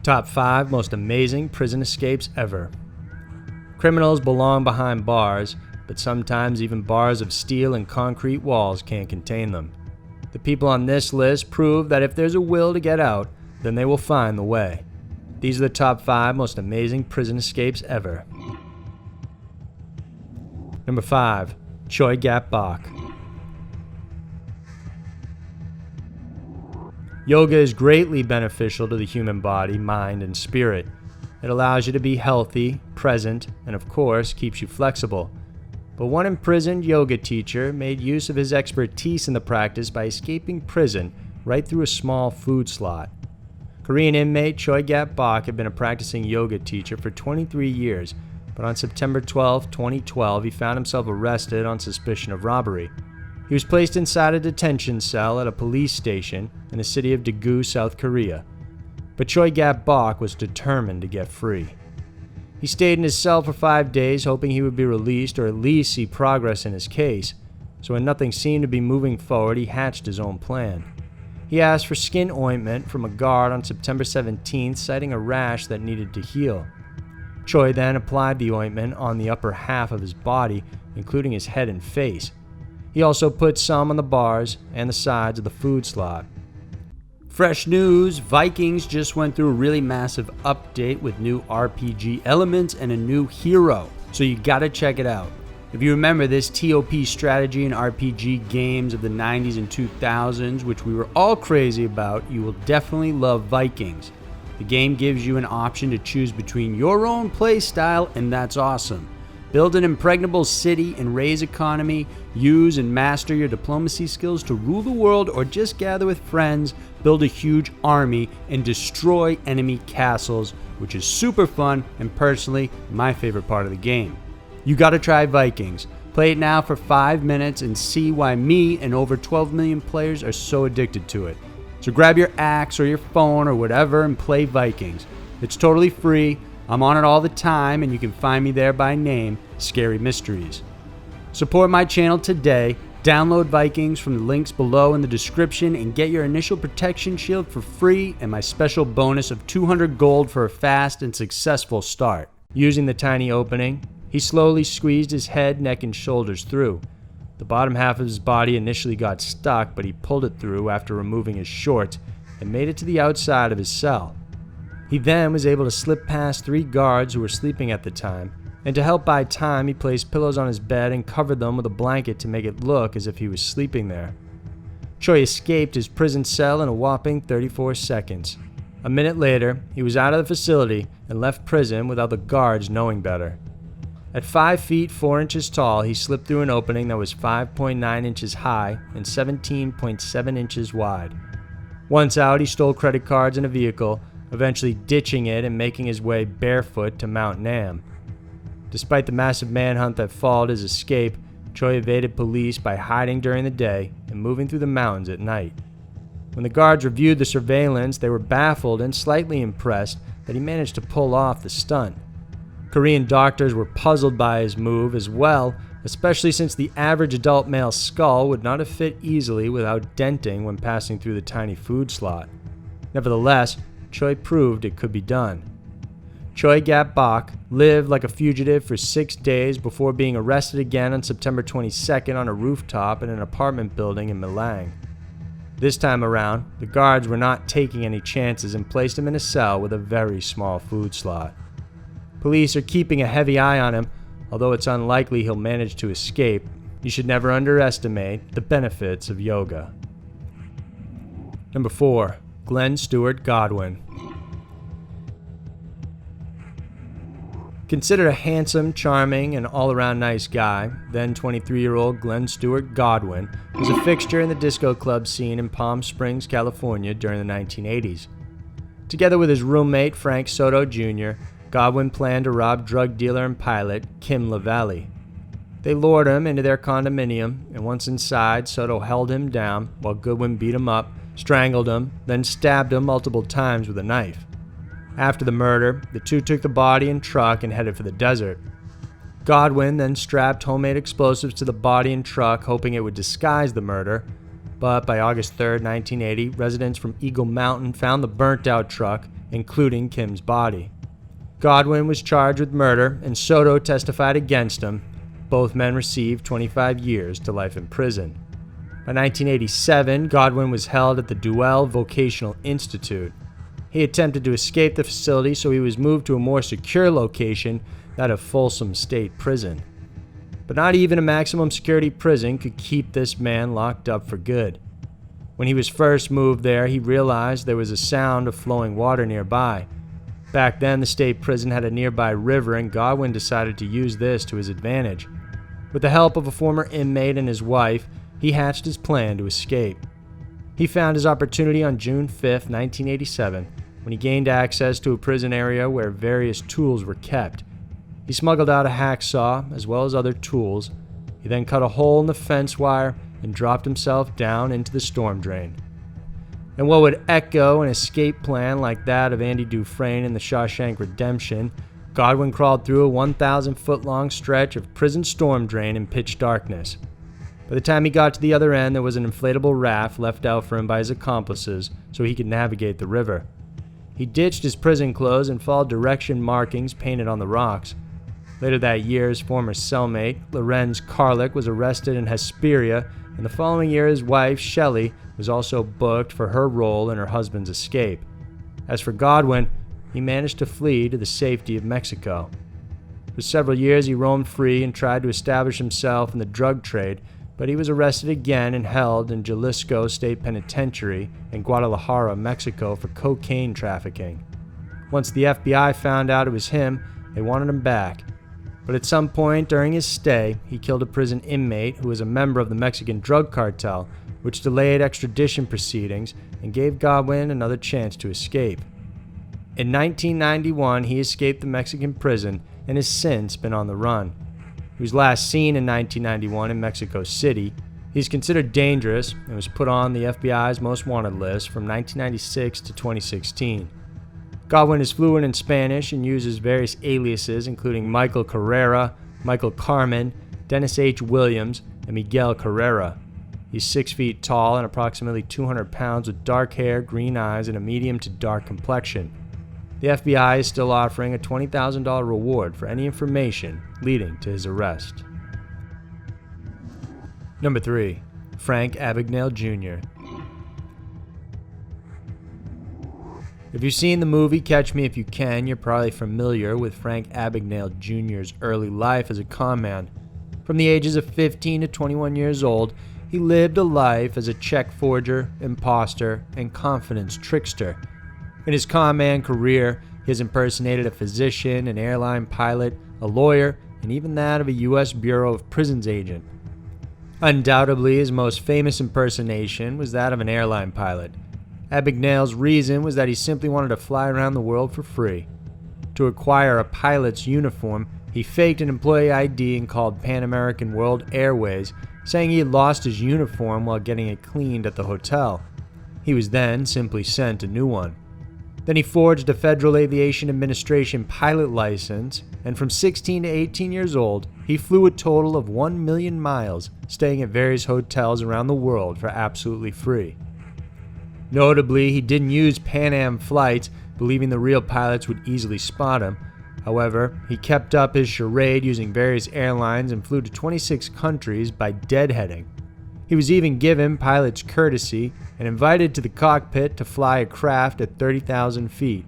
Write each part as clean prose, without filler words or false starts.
Top 5 most amazing prison escapes ever. Criminals belong behind bars, but sometimes even bars of steel and concrete walls can't contain them. The people on this list prove that if there's a will to get out, then they will find the way. These are the top 5 most amazing prison escapes ever. Number 5. Choi Gap-bok. Yoga is greatly beneficial to the human body, mind, and spirit. It allows you to be healthy, present, and of course, keeps you flexible. But one imprisoned yoga teacher made use of his expertise in the practice by escaping prison right through a small food slot. Korean inmate Choi Gap-bok had been a practicing yoga teacher for 23 years, but on September 12, 2012, he found himself arrested on suspicion of robbery. He was placed inside a detention cell at a police station in the city of Daegu, South Korea. But Choi Gap-bok was determined to get free. He stayed in his cell for 5 days, hoping he would be released or at least see progress in his case. So when nothing seemed to be moving forward, he hatched his own plan. He asked for skin ointment from a guard on September 17th, citing a rash that needed to heal. Choi then applied the ointment on the upper half of his body, including his head and face. He also put some on the bars and the sides of the food slot. Fresh news, Vikings just went through a really massive update with new RPG elements and a new hero, so you gotta check it out. If you remember this TOP strategy and RPG games of the 90s and 2000s, which we were all crazy about, you will definitely love Vikings. The game gives you an option to choose between your own playstyle, and that's awesome. Build an impregnable city and raise economy, use and master your diplomacy skills to rule the world, or just gather with friends, build a huge army, and destroy enemy castles, which is super fun and personally my favorite part of the game. You gotta try Vikings. Play it now for 5 minutes and see why me and over 12 million players are so addicted to it. So grab your axe or your phone or whatever and play Vikings. It's totally free. I'm on it all the time, and you can find me there by name, Scary Mysteries. Support my channel today. Download Vikings from the links below in the description and get your initial protection shield for free and my special bonus of 200 gold for a fast and successful start. Using the tiny opening, he slowly squeezed his head, neck, and shoulders through. The bottom half of his body initially got stuck, but he pulled it through after removing his shorts and made it to the outside of his cell. He then was able to slip past 3 guards who were sleeping at the time, and to help buy time, he placed pillows on his bed and covered them with a blanket to make it look as if he was sleeping there. Choi escaped his prison cell in a whopping 34 seconds. A minute later, he was out of the facility and left prison without the guards knowing better. At 5 feet 4 inches tall, he slipped through an opening that was 5.9 inches high and 17.7 inches wide. Once out, he stole credit cards and a vehicle, eventually ditching it and making his way barefoot to Mount Nam. Despite the massive manhunt that followed his escape, Choi evaded police by hiding during the day and moving through the mountains at night. When the guards reviewed the surveillance, they were baffled and slightly impressed that he managed to pull off the stunt. Korean doctors were puzzled by his move as well, especially since the average adult male skull would not have fit easily without denting when passing through the tiny food slot. Nevertheless, Choi proved it could be done. Choi Gap-bok lived like a fugitive for 6 days before being arrested again on September 22nd on a rooftop in an apartment building in Malang. This time around, the guards were not taking any chances and placed him in a cell with a very small food slot. Police are keeping a heavy eye on him, although it's unlikely he'll manage to escape. You should never underestimate the benefits of yoga. Number 4. Glenn Stewart Godwin. Considered a handsome, charming, and all-around nice guy, then 23-year-old Glenn Stewart Godwin was a fixture in the disco club scene in Palm Springs, California during the 1980s. Together with his roommate Frank Soto Jr., Godwin planned to rob drug dealer and pilot Kim LaValle. They lured him into their condominium, and once inside, Soto held him down while Goodwin beat him up, strangled him, then stabbed him multiple times with a knife. After the murder, the two took the body and truck and headed for the desert. Godwin then strapped homemade explosives to the body and truck, hoping it would disguise the murder. But by August 3, 1980, residents from Eagle Mountain found the burnt-out truck including Kim's body. Godwin was charged with murder, and Soto testified against him. Both men received 25 years to life in prison. By 1987, Godwin was held at the Duell Vocational Institute. He attempted to escape the facility, so he was moved to a more secure location, that of Folsom State Prison. But not even a maximum security prison could keep this man locked up for good. When he was first moved there, he realized there was a sound of flowing water nearby. Back then, the state prison had a nearby river, and Godwin decided to use this to his advantage. With the help of a former inmate and his wife, he hatched his plan to escape. He found his opportunity on June 5, 1987, when he gained access to a prison area where various tools were kept. He smuggled out a hacksaw as well as other tools. He then cut a hole in the fence wire and dropped himself down into the storm drain. And what would echo an escape plan like that of Andy Dufresne in The Shawshank Redemption, Godwin crawled through a 1,000-foot-long stretch of prison storm drain in pitch darkness. By the time he got to the other end, there was an inflatable raft left out for him by his accomplices so he could navigate the river. He ditched his prison clothes and followed direction markings painted on the rocks. Later that year, his former cellmate, Lorenz Karlik, was arrested in Hesperia, and the following year his wife, Shelley, was also booked for her role in her husband's escape. As for Godwin, he managed to flee to the safety of Mexico. For several years he roamed free and tried to establish himself in the drug trade, but he was arrested again and held in Jalisco State Penitentiary in Guadalajara, Mexico for cocaine trafficking. Once the FBI found out it was him, they wanted him back. But at some point during his stay, he killed a prison inmate who was a member of the Mexican drug cartel, which delayed extradition proceedings and gave Godwin another chance to escape. In 1991, he escaped the Mexican prison and has since been on the run. He was last seen in 1991 in Mexico City. He's considered dangerous and was put on the FBI's most wanted list from 1996 to 2016. Godwin is fluent in Spanish and uses various aliases including Michael Carrera, Michael Carmen, Dennis H. Williams, and Miguel Carrera. He's 6 feet tall and approximately 200 pounds with dark hair, green eyes, and a medium to dark complexion. The FBI is still offering a $20,000 reward for any information leading to his arrest. Number 3. Frank Abagnale Jr. If you've seen the movie Catch Me If You Can, you're probably familiar with Frank Abagnale Jr.'s early life as a con man. From the ages of 15 to 21 years old, he lived a life as a check forger, imposter, and confidence trickster. In his con man career, he has impersonated a physician, an airline pilot, a lawyer, and even that of a U.S. Bureau of Prisons agent. Undoubtedly, his most famous impersonation was that of an airline pilot. Abagnale's reason was that he simply wanted to fly around the world for free. To acquire a pilot's uniform, he faked an employee ID and called Pan American World Airways, saying he had lost his uniform while getting it cleaned at the hotel. He was then simply sent a new one. Then he forged a Federal Aviation Administration pilot license, and from 16 to 18 years old, he flew a total of 1 million miles, staying at various hotels around the world for absolutely free. Notably, he didn't use Pan Am flights, believing the real pilots would easily spot him. However, he kept up his charade using various airlines and flew to 26 countries by deadheading. He was even given pilot's courtesy and invited to the cockpit to fly a craft at 30,000 feet.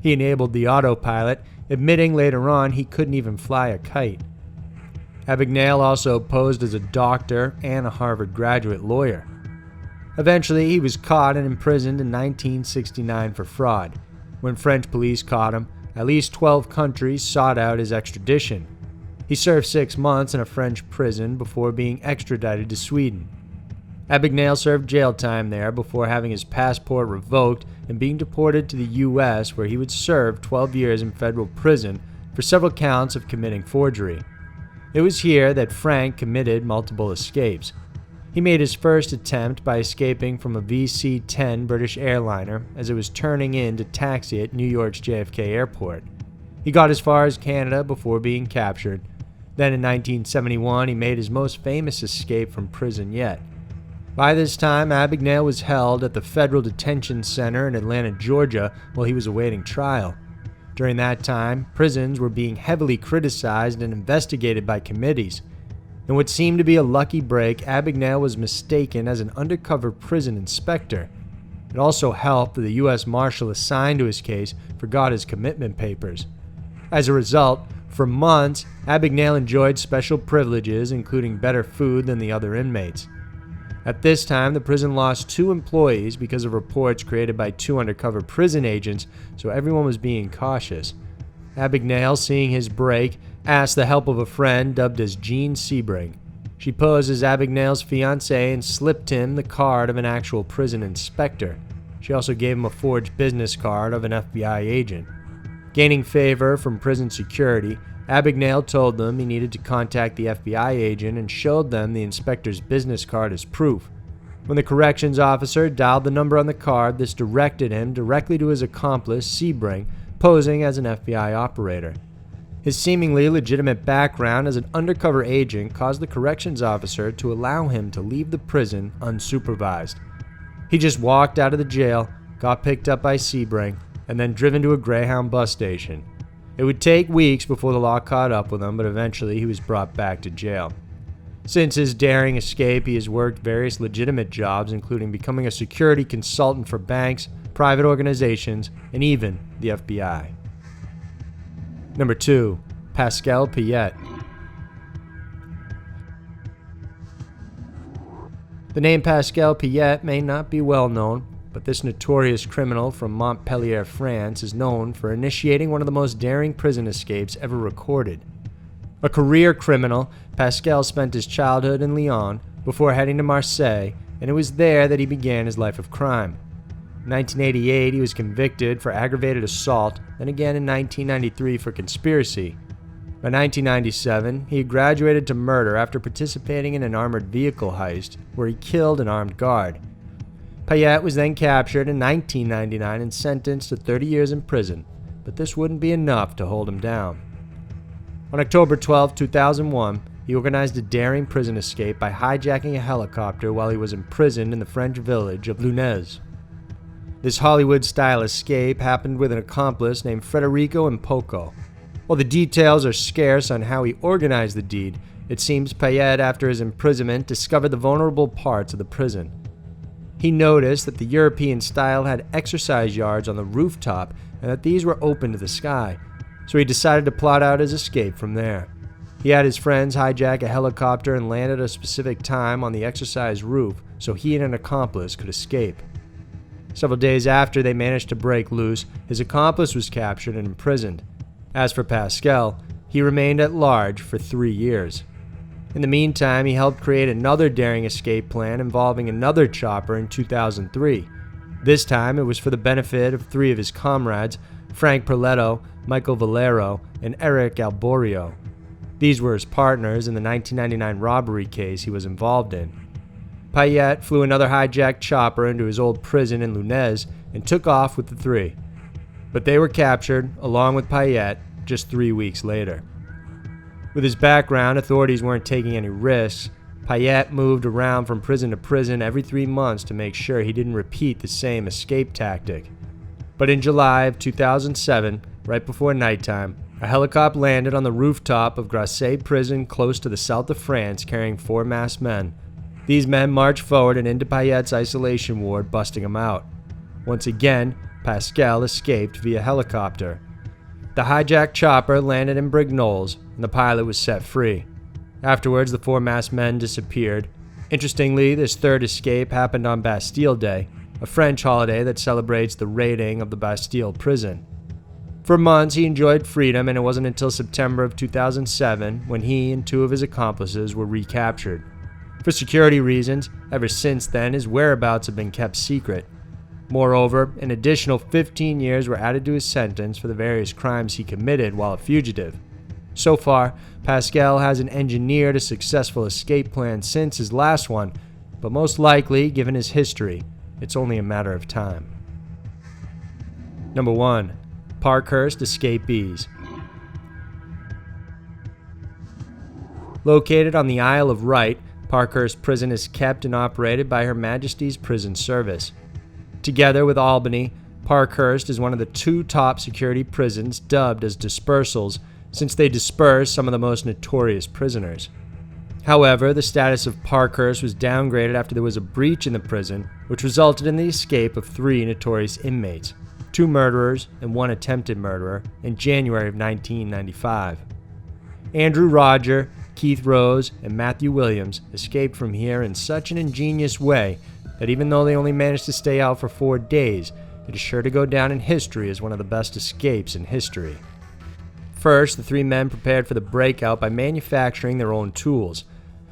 He enabled the autopilot, admitting later on he couldn't even fly a kite. Abagnale also posed as a doctor and a Harvard graduate lawyer. Eventually, he was caught and imprisoned in 1969 for fraud. When French police caught him, at least 12 countries sought out his extradition. He served 6 months in a French prison before being extradited to Sweden. Abagnale served jail time there before having his passport revoked and being deported to the U.S., where he would serve 12 years in federal prison for several counts of committing forgery. It was here that Frank committed multiple escapes. He made his first attempt by escaping from a VC-10 British airliner as it was turning in to taxi at New York's JFK Airport. He got as far as Canada before being captured. Then in 1971, he made his most famous escape from prison yet. By this time, Abagnale was held at the Federal Detention Center in Atlanta, Georgia, while he was awaiting trial. During that time, prisons were being heavily criticized and investigated by committees. In what seemed to be a lucky break, Abagnale was mistaken as an undercover prison inspector. It also helped that the U.S. Marshal assigned to his case forgot his commitment papers. As a result, for months, Abagnale enjoyed special privileges, including better food than the other inmates. At this time, the prison lost 2 employees because of reports created by 2 undercover prison agents, so everyone was being cautious. Abagnale, seeing his break, asked the help of a friend dubbed as Jean Sebring. She posed as Abagnale's fiancée and slipped him the card of an actual prison inspector. She also gave him a forged business card of an FBI agent. Gaining favor from prison security, Abagnale told them he needed to contact the FBI agent and showed them the inspector's business card as proof. When the corrections officer dialed the number on the card, this directed him directly to his accomplice, Sebring, posing as an FBI operator. His seemingly legitimate background as an undercover agent caused the corrections officer to allow him to leave the prison unsupervised. He just walked out of the jail, got picked up by Sebring, and then driven to a Greyhound bus station. It would take weeks before the law caught up with him, but eventually he was brought back to jail. Since his daring escape, he has worked various legitimate jobs, including becoming a security consultant for banks, private organizations, and even the FBI. Number 2. Pascal Payet. The name Pascal Payet may not be well known, but this notorious criminal from Montpellier, France, is known for initiating one of the most daring prison escapes ever recorded. A career criminal, Pascal spent his childhood in Lyon before heading to Marseille, and it was there that he began his life of crime. In 1988, he was convicted for aggravated assault, and again in 1993 for conspiracy. By 1997, he had graduated to murder after participating in an armored vehicle heist where he killed an armed guard. Payet was then captured in 1999 and sentenced to 30 years in prison, but this wouldn't be enough to hold him down. On October 12, 2001, he organized a daring prison escape by hijacking a helicopter while he was imprisoned in the French village of Lunez. This Hollywood-style escape happened with an accomplice named Federico Impoco. While the details are scarce on how he organized the deed, it seems Payet, after his imprisonment, discovered the vulnerable parts of the prison. He noticed that the European style had exercise yards on the rooftop and that these were open to the sky, so he decided to plot out his escape from there. He had his friends hijack a helicopter and land at a specific time on the exercise roof so he and an accomplice could escape. Several days after they managed to break loose, his accomplice was captured and imprisoned. As for Pascal, he remained at large for 3 years. In the meantime, he helped create another daring escape plan involving another chopper in 2003. This time, it was for the benefit of 3 of his comrades, Frank Perletto, Michael Valero, and Eric Alborio. These were his partners in the 1999 robbery case he was involved in. Payet flew another hijacked chopper into his old prison in Lunez and took off with the 3. But they were captured, along with Payet, just 3 weeks later. With his background, authorities weren't taking any risks. Payet moved around from prison to prison every 3 months to make sure he didn't repeat the same escape tactic. But in July of 2007, right before nighttime, a helicopter landed on the rooftop of Grasse prison close to the south of France carrying 4 masked men. These men marched forward and into Payet's isolation ward, busting him out. Once again, Pascal escaped via helicopter. The hijacked chopper landed in Brignoles, and the pilot was set free. Afterwards, the 4 masked men disappeared. Interestingly, this third escape happened on Bastille Day, a French holiday that celebrates the raiding of the Bastille prison. For months, he enjoyed freedom, and it wasn't until September of 2007 when he and 2 of his accomplices were recaptured. For security reasons, ever since then, his whereabouts have been kept secret. Moreover, an additional 15 years were added to his sentence for the various crimes he committed while a fugitive. So far, Pascal hasn't engineered a successful escape plan since his last one, but most likely, given his history, it's only a matter of time. Number 1. Parkhurst Escapees. Located on the Isle of Wight, Parkhurst Prison is kept and operated by Her Majesty's Prison Service. Together with Albany, Parkhurst is one of the 2 top security prisons dubbed as dispersals, since they disperse some of the most notorious prisoners. However, the status of Parkhurst was downgraded after there was a breach in the prison, which resulted in the escape of 3 notorious inmates, 2 murderers and 1 attempted murderer, in January of 1995. Andrew Roger, Keith Rose, and Matthew Williams escaped from here in such an ingenious way that even though they only managed to stay out for 4 days, it is sure to go down in history as one of the best escapes in history. First, the 3 men prepared for the breakout by manufacturing their own tools.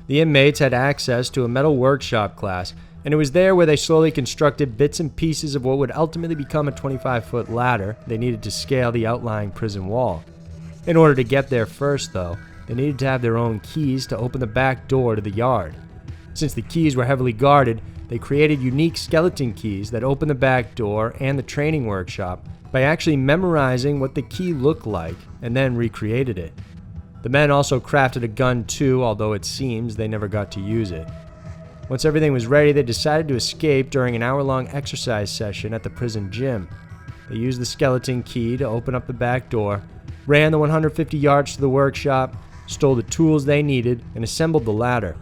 The inmates had access to a metal workshop class, and it was there where they slowly constructed bits and pieces of what would ultimately become a 25-foot ladder they needed to scale the outlying prison wall. In order to get there first, though, they needed to have their own keys to open the back door to the yard. Since the keys were heavily guarded, they created unique skeleton keys that opened the back door and the training workshop by actually memorizing what the key looked like and then recreated it. The men also crafted a gun too, although it seems they never got to use it. Once everything was ready, they decided to escape during an hour-long exercise session at the prison gym. They used the skeleton key to open up the back door, ran the 150 yards to the workshop, stole the tools they needed, and assembled the ladder.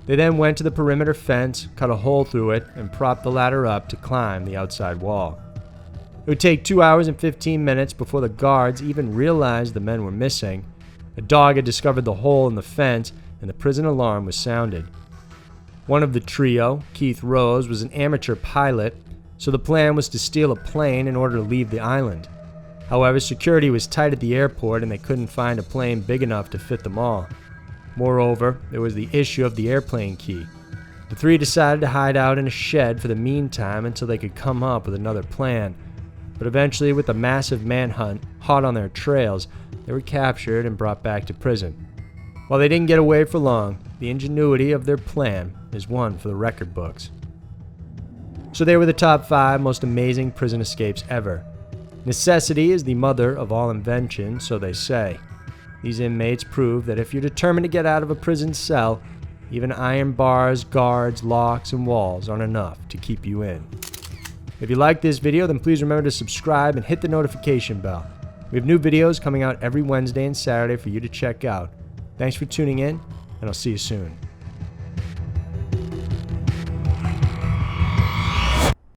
They then went to the perimeter fence, cut a hole through it, and propped the ladder up to climb the outside wall. It would take 2 hours and 15 minutes before the guards even realized the men were missing. A dog had discovered the hole in the fence, and the prison alarm was sounded. One of the trio, Keith Rose, was an amateur pilot, so the plan was to steal a plane in order to leave the island. However, security was tight at the airport and they couldn't find a plane big enough to fit them all. Moreover, there was the issue of the airplane key. The 3 decided to hide out in a shed for the meantime until they could come up with another plan. But eventually, with a massive manhunt hot on their trails, they were captured and brought back to prison. While they didn't get away for long, the ingenuity of their plan is one for the record books. So they were the top 5 most amazing prison escapes ever. Necessity is the mother of all invention, so they say. These inmates prove that if you're determined to get out of a prison cell, even iron bars, guards, locks, and walls aren't enough to keep you in. If you like this video, then please remember to subscribe and hit the notification bell. We have new videos coming out every Wednesday and Saturday for you to check out. Thanks for tuning in, and I'll see you soon.